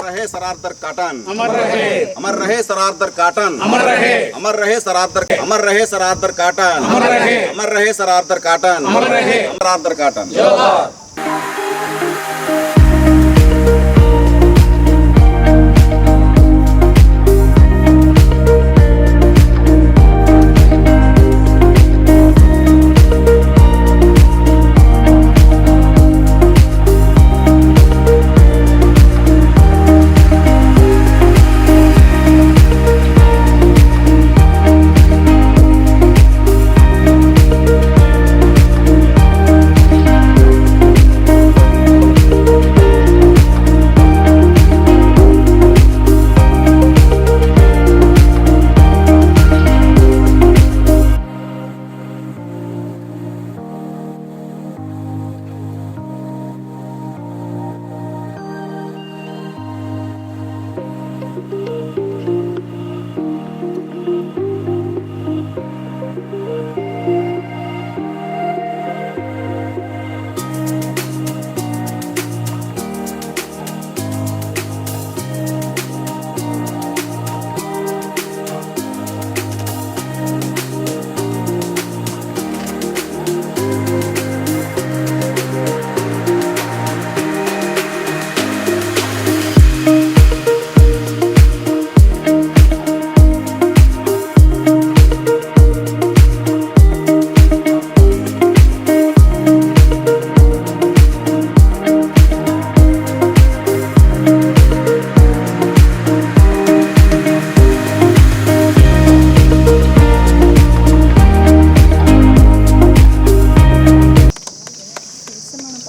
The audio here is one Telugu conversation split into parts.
रहे सरारदर काटन, अमर रहे सरारदर काटन, अमर रहे सरारदर काटन, अमर रहे सरारदर काटन, सरारदर काटन।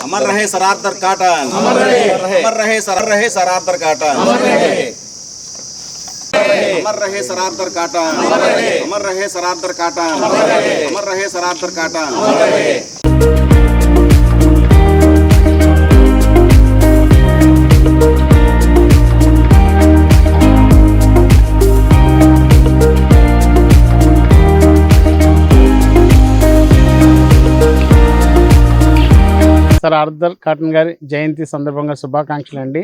अमर रहे सरारदर काटन, अमर रहे सरारदर काटन, अमर रहे सरारदर काटन, अमर रहे सरारदर काटन, अमर रहे सरारदर काटन। సరార్దర్ కాటన్ గారి జయంతి సందర్భంగా శుభాకాంక్షలు అండి.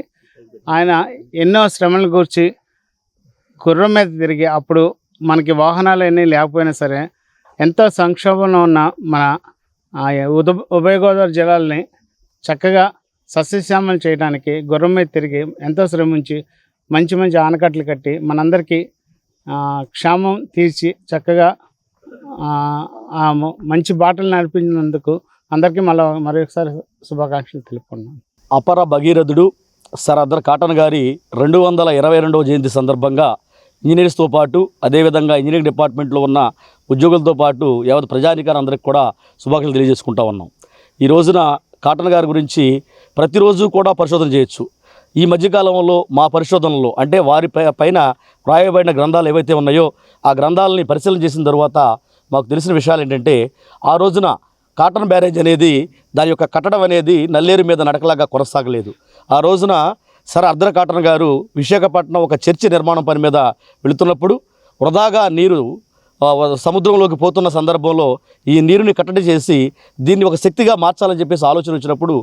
ఆయన ఎన్నో శ్రమలను గూర్చి గుర్రం మీద తిరిగి అప్పుడు మనకి వాహనాలు అన్నీ లేకపోయినా సరే ఎంతో సంక్షోభంలో ఉన్న మన ఉభయ గోదావరి జిల్లాలని చక్కగా సస్యశ్యామలు చేయడానికి గుర్రం మీద తిరిగి ఎంతో శ్రమించి మంచి మంచి ఆనకట్లు కట్టి మనందరికీ క్షేమం తీర్చి చక్కగా మంచి బాటలు నడిపించినందుకు అందరికీ మరొకసారి శుభాకాంక్షలు తెలుపుకున్నాను. అపర భగీరథుడు సరార్దర్ కాటన్ గారి 222వ జయంతి సందర్భంగా ఇంజనీర్స్తో పాటు అదేవిధంగా ఇంజనీరింగ్ డిపార్ట్మెంట్లో ఉన్న ఉద్యోగులతో పాటు యావత్ ప్రజానికాన్ని అందరికీ కూడా శుభాకాంక్షలు తెలియజేసుకుంటా ఉన్నాం. ఈ రోజున కాటన్ గారి గురించి ప్రతిరోజు కూడా పరిశోధన చేయొచ్చు. ఈ మధ్యకాలంలో మా పరిశోధనలో అంటే వారి పైన రాయబడిన గ్రంథాలు ఏవైతే ఉన్నాయో ఆ గ్రంథాలని పరిశీలన చేసిన తర్వాత మాకు తెలిసిన విషయాలు ఏంటంటే, ఆ రోజున కాటన్ బ్యారేజ్ అనేది దాని యొక్క కట్టడం అనేది నల్లేరు మీద నడకలాగా కొనసాగలేదు. ఆ రోజున సరార్దర్ కాటన్ గారు విశాఖపట్నం ఒక చర్చి నిర్మాణం పని మీద వెళుతున్నప్పుడు వృధాగా నీరు సముద్రంలోకి పోతున్న సందర్భంలో ఈ నీరుని కట్టడి చేసి దీన్ని ఒక శక్తిగా మార్చాలని చెప్పేసి ఆలోచన వచ్చినప్పుడు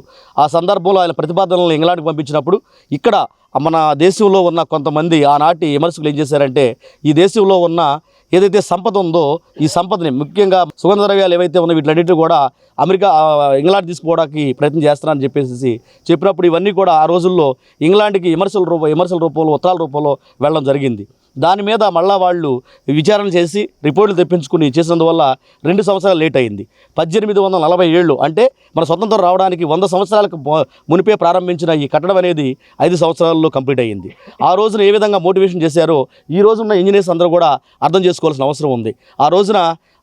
ఆ సందర్భంలో ఆయన ప్రతిపాదనలను ఇంగ్లాండ్కి పంపించినప్పుడు ఇక్కడ మన దేశంలో ఉన్న కొంతమంది ఆనాటి విమర్శకులు ఏం చేశారంటే, ఈ దేశంలో ఉన్న ఏదైతే సంపద ఉందో ఈ సంపదని ముఖ్యంగా సుగంధ ద్రవ్యాలు ఏవైతే ఉన్నాయో వీటిలన్నింటినీ కూడా అమెరికా ఇంగ్లాండ్ తీసుకుపోవడానికి ప్రయత్నం చేస్తున్నారని చెప్పేసి చెప్పినప్పుడు ఇవన్నీ కూడా ఆ రోజుల్లో ఇంగ్లాండ్కి విమర్శల రూపంలో ఉత్తరాల రూపంలో వెళ్ళడం జరిగింది. దాని మీద మళ్ళా వాళ్ళు విచారణ చేసి రిపోర్టులు తెప్పించుకుని చేసినందువల్ల 2 సంవత్సరాలు లేట్ అయింది. 1847 అంటే మన స్వతంత్రం రావడానికి 100 సంవత్సరాలకు మునిపే ప్రారంభించిన ఈ కట్టడం అనేది 5 సంవత్సరాల్లో కంప్లీట్ అయ్యింది. ఆ రోజున ఏ విధంగా మోటివేషన్ చేశారో ఈ రోజున్న ఇంజనీర్స్ అందరూ కూడా అర్థం చేసుకోవాల్సిన అవసరం ఉంది. ఆ రోజున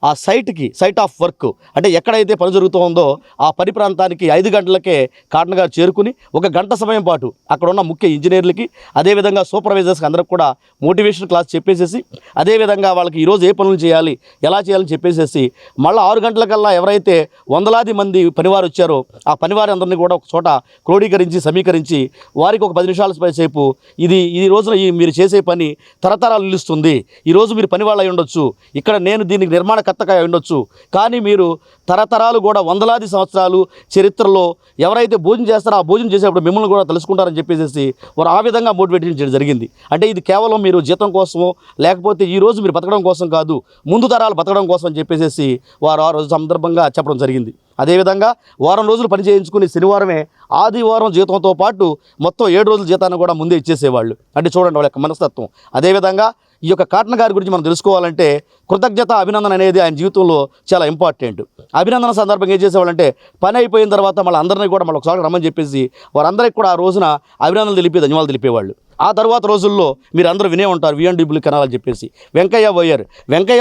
ఆ సైట్ ఆఫ్ వర్క్ అంటే ఎక్కడైతే పని జరుగుతుందో ఆ పని ప్రాంతానికి 5 గంటలకే కాటన్ గారు చేరుకుని 1 గంట సమయం పాటు అక్కడ ఉన్న ముఖ్య ఇంజనీర్లకి అదేవిధంగా సూపర్వైజర్స్కి అందరికి కూడా మోటివేషన్ క్లాస్ చెప్పేసేసి అదేవిధంగా వాళ్ళకి ఈరోజు ఏ పనులు చేయాలి ఎలా చేయాలని చెప్పేసేసి మళ్ళీ 6 గంటలకల్లా ఎవరైతే వందలాది మంది పనివారు వచ్చారో ఆ పనివారి అందరినీ కూడా ఒక చోట క్రోడీకరించి సమీకరించి వారికి ఒక 10 నిమిషాల సేపు ఈ రోజున మీరు చేసే పని తరతరాలు నిలుస్తుంది, ఈరోజు మీరు పని వాళ్ళు అయి ఉండొచ్చు, ఇక్కడ నేను దీనికి నిర్మాణ కత్తకాయ ఉండొచ్చు, కానీ మీరు తరతరాలు కూడా వందలాది సంవత్సరాలు చరిత్రలో ఎవరైతే భోజనం చేస్తారో ఆ భోజనం చేసేటప్పుడు మిమ్మల్ని కూడా తెలుసుకుంటారని చెప్పేసి వారు ఆ విధంగా మోటివేట్ చేయడం జరిగింది. అంటే ఇది కేవలం మీరు జీతం కోసమో లేకపోతే ఈ రోజు మీరు బతకడం కోసం కాదు, ముందు తరాలు బతకడం కోసం అని చెప్పేసి వారు ఆ రోజు సందర్భంగా చెప్పడం జరిగింది. అదేవిధంగా వారం రోజులు పని చేయించుకుని శనివారమే ఆదివారం జీతంతో పాటు మొత్తం 7 రోజుల జీతాన్ని కూడా ముందే ఇచ్చేసేవాళ్ళు. అంటే చూడండి వాళ్ళ యొక్క మనస్తత్వం. అదేవిధంగా ఈ యొక్క కాటన్ గారి గురించి మనం తెలుసుకోవాలంటే కృతజ్ఞత అభినందన అనేది ఆయన జీవితంలో చాలా ఇంపార్టెంట్. అభినందన సందర్భంగా ఏం చేసేవాళ్ళంటే పని అయిపోయిన తర్వాత మళ్ళీ అందరినీ కూడా మళ్ళీ ఒకసారి రమ్మని చెప్పేసి వారందరికీ కూడా ఆ రోజున అభినందనలు తెలిపి ధన్యవాదాలు తెలిపేవాళ్ళు. ఆ తర్వాత రోజుల్లో మీరు అందరూ వినే ఉంటారు VNW కెనాల్ అని చెప్పేసి. వెంకయ్య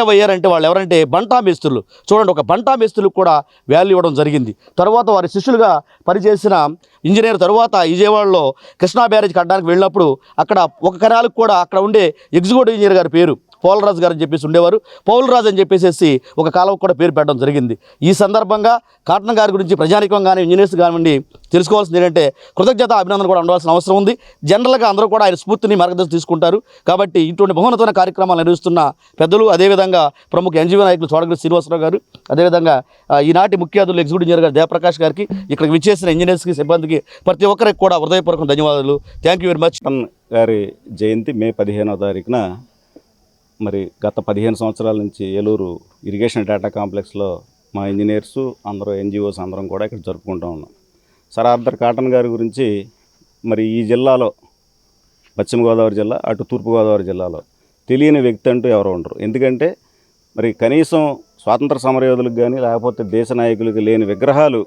వయ్యర్ అంటే వాళ్ళు ఎవరంటే బంటా మేస్త్రులు. చూడండి, ఒక బంటా మేస్త్రులకు కూడా వాల్యూ ఇవ్వడం జరిగింది. తర్వాత వారి శిష్యులుగా పనిచేసిన ఇంజనీర్ తర్వాత విజయవాడలో కృష్ణా బ్యారేజ్ కట్టడానికి వెళ్ళినప్పుడు అక్కడ ఒక కెనాల్కి కూడా అక్కడ ఉండే ఎగ్జిక్యూటివ్ ఇంజనీర్ గారి పేరు పౌలరాజు గారు అని చెప్పేసి ఉండేవారు. పౌలరాజు అని చెప్పేసి ఒక కాలువకు కూడా పేరు పెట్టడం జరిగింది. ఈ సందర్భంగా కాటన్ గారి గురించి ప్రజానికం కానీ ఇంజనీర్స్ కానివ్వండి తెలుసుకోవాల్సింది ఏంటంటే కృతజ్ఞత అభినందన కూడా ఉండవలసిన అవసరం ఉంది. జనరల్గా అందరూ కూడా ఆయన స్ఫూర్తిని మార్గదర్శనం తీసుకుంటారు. కాబట్టి ఇటువంటి బహుమతమైన కార్యక్రమాలు నిర్వహిస్తున్న పెద్దలు, అదేవిధంగా ప్రముఖ NGO నాయకులు చోడగిరి శ్రీనివాసరావు గారు, అదేవిధంగా ఈనాటి ముఖ్య అతిథులు ఎగ్జిక్యూటివ్ ఇంజనీర్ గారు జయప్రకాష్ గారికి, ఇక్కడికి విచ్చేసిన ఇంజనీర్స్కి, సిబ్బందికి ప్రతి ఒక్కరికి కూడా హృదయపూర్వక ధన్యవాదాలు. Thank you very much. గారి జయంతి మే 15వ తారీఖున మరి గత 15 సంవత్సరాల నుంచి ఏలూరు ఇరిగేషన్ డేటా కాంప్లెక్స్లో మా ఇంజనీర్సు అందరూ NGOs అందరం కూడా ఇక్కడ జరుపుకుంటూ ఉన్నాం. సర్ ఆర్థర్ కాటన్ గారి గురించి మరి ఈ జిల్లాలో పశ్చిమ గోదావరి జిల్లా, అటు తూర్పుగోదావరి జిల్లాలో తెలియని వ్యక్తి అంటూ ఎవరు ఉండరు. ఎందుకంటే మరి కనీసం స్వాతంత్ర సమరయోధులకు కానీ లేకపోతే దేశ నాయకులకు లేని విగ్రహాలు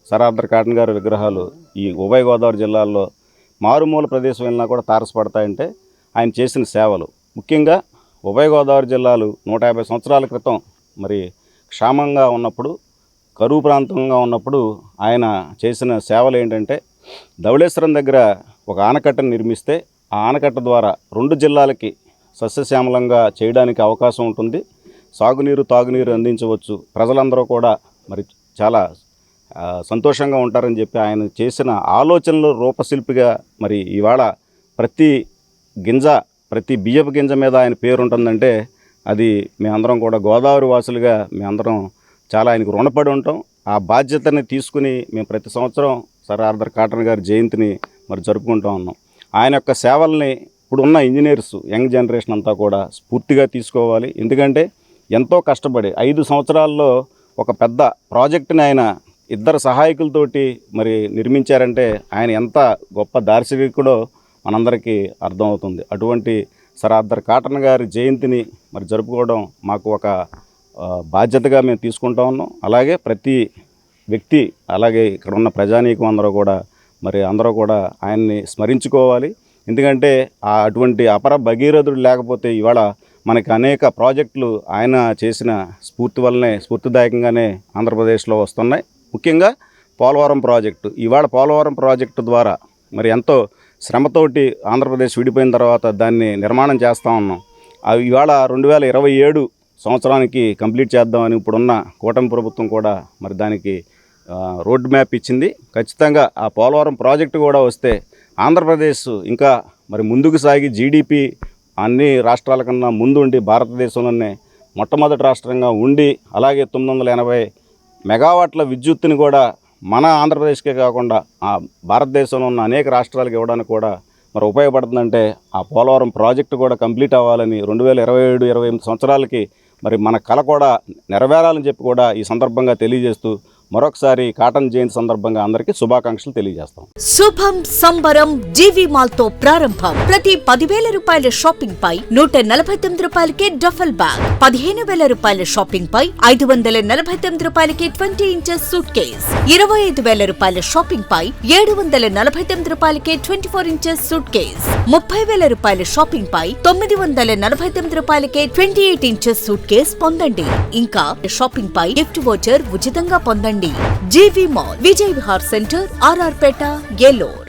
సర్ ఆర్థర్ కాటన్ గారి విగ్రహాలు ఈ ఉభయ గోదావరి జిల్లాల్లో మారుమూల ప్రదేశం వెళ్ళినా కూడా తారసపడతాయంటే ఆయన చేసిన సేవలు. ముఖ్యంగా ఉభయ గోదావరి జిల్లాలు 150 సంవత్సరాల క్రితం మరి క్షామంగా ఉన్నప్పుడు, కరువు ప్రాంతంగా ఉన్నప్పుడు ఆయన చేసిన సేవలు ఏంటంటే ధవళేశ్వరం దగ్గర ఒక ఆనకట్టను నిర్మిస్తే ఆ ఆనకట్ట ద్వారా 2 జిల్లాలకి సస్యశ్యామలంగా చేయడానికి అవకాశం ఉంటుంది. సాగునీరు, తాగునీరు అందించవచ్చు. ప్రజలందరూ కూడా మరి చాలా సంతోషంగా ఉంటారని చెప్పి ఆయన చేసిన ఆలోచనలు రూపశిల్పిగా మరి ఇవాళ ప్రతి గింజ, ప్రతి బియ్యపు గింజ మీద ఆయన పేరు ఉంటుందంటే అది మేమందరం కూడా గోదావరి వాసులుగా మేమందరం చాలా ఆయనకు రుణపడి ఉంటాం. ఆ బాధ్యతని తీసుకుని మేము ప్రతి సంవత్సరం సర్ ఆర్థర్ కాటన్ గారి జయంతిని మరి జరుపుకుంటూ ఉన్నాం. ఆయన యొక్క సేవల్ని ఇప్పుడున్న ఇంజనీర్స్, యంగ్ జనరేషన్ అంతా కూడా స్ఫూర్తిగా తీసుకోవాలి. ఎందుకంటే ఎంతో కష్టపడి 5 సంవత్సరాల్లో ఒక పెద్ద ప్రాజెక్టుని ఆయన 2 సహాయకులతోటి మరి నిర్మించారంటే ఆయన ఎంత గొప్ప దార్శనికుడో మనందరికీ అర్థమవుతుంది. అటువంటి సర్ ఆర్థర్ కాటన్ గారి జయంతిని మరి జరుపుకోవడం మాకు ఒక బాధ్యతగా మేము తీసుకుంటా ఉన్నాం. అలాగే ప్రతి వ్యక్తి, అలాగే ఇక్కడ ఉన్న ప్రజానీకం అందరూ కూడా ఆయన్ని స్మరించుకోవాలి. ఎందుకంటే అటువంటి అపర భగీరథుడు లేకపోతే ఇవాళ మనకి అనేక ప్రాజెక్టులు ఆయన చేసిన స్ఫూర్తిదాయకంగానే ఆంధ్రప్రదేశ్లో వస్తున్నాయి. ముఖ్యంగా పోలవరం ప్రాజెక్టు. ఇవాళ పోలవరం ప్రాజెక్టు ద్వారా మరి ఎంతో శ్రమతోటి ఆంధ్రప్రదేశ్ విడిపోయిన తర్వాత దాన్ని నిర్మాణం చేస్తూ ఉన్నాం. అవి ఇవాళ 2027 సంవత్సరానికి కంప్లీట్ చేద్దామని ఇప్పుడున్న కూటమి ప్రభుత్వం కూడా మరి దానికి రోడ్ మ్యాప్ ఇచ్చింది. ఖచ్చితంగా ఆ పోలవరం ప్రాజెక్టు కూడా వస్తే ఆంధ్రప్రదేశ్ ఇంకా మరి ముందుకు సాగి జీడిపి అన్ని రాష్ట్రాల కన్నా ముందుండి భారతదేశంలోనే మొట్టమొదటి రాష్ట్రంగా ఉండి, అలాగే 980 మెగావాట్ల విద్యుత్తుని కూడా మన ఆంధ్రప్రదేశ్కే కాకుండా ఆ భారతదేశంలో ఉన్న అనేక రాష్ట్రాలకు ఇవ్వడానికి కూడా మరి ఉపయోగపడుతుందంటే ఆ పోలవరం ప్రాజెక్టు కూడా కంప్లీట్ అవ్వాలని 2027-28 సంవత్సరాలకి మరి మన కళ కూడా నెరవేరాలని చెప్పి కూడా ఈ సందర్భంగా తెలియజేస్తూ మరొకసారి కాటన్ జయంతి సందర్భంగా అందరికీ శుభాకాంక్షలు తెలియజేస్తాం. శుభం సంబరం జీవి మాల్ తో ప్రారంభం. ప్రతి 10,000 రూపాయల షాపింగ్ పై 149 రూపాయలకే డఫల్ బ్యాగ్, 15,000 రూపాయల షాపింగ్ పై 549 రూపాయలకి 20 ఇంచెస్ సూట్ కేస్, 25,000 రూపాయల షాపింగ్ పై 749 రూపాయలకి 24 ఇంచెస్ సూట్ కేస్, 30,000 రూపాయల షాపింగ్ పై 949 రూపాయలకే 28 ఇంచెస్ సూట్ కేస్ పొందండి. ఇంకా షాపింగ్ పై గిఫ్ట్ వోచర్ ఉచితంగా పొందండి. GV mall, Vijay Vihar centre, RR Peta, Eluru.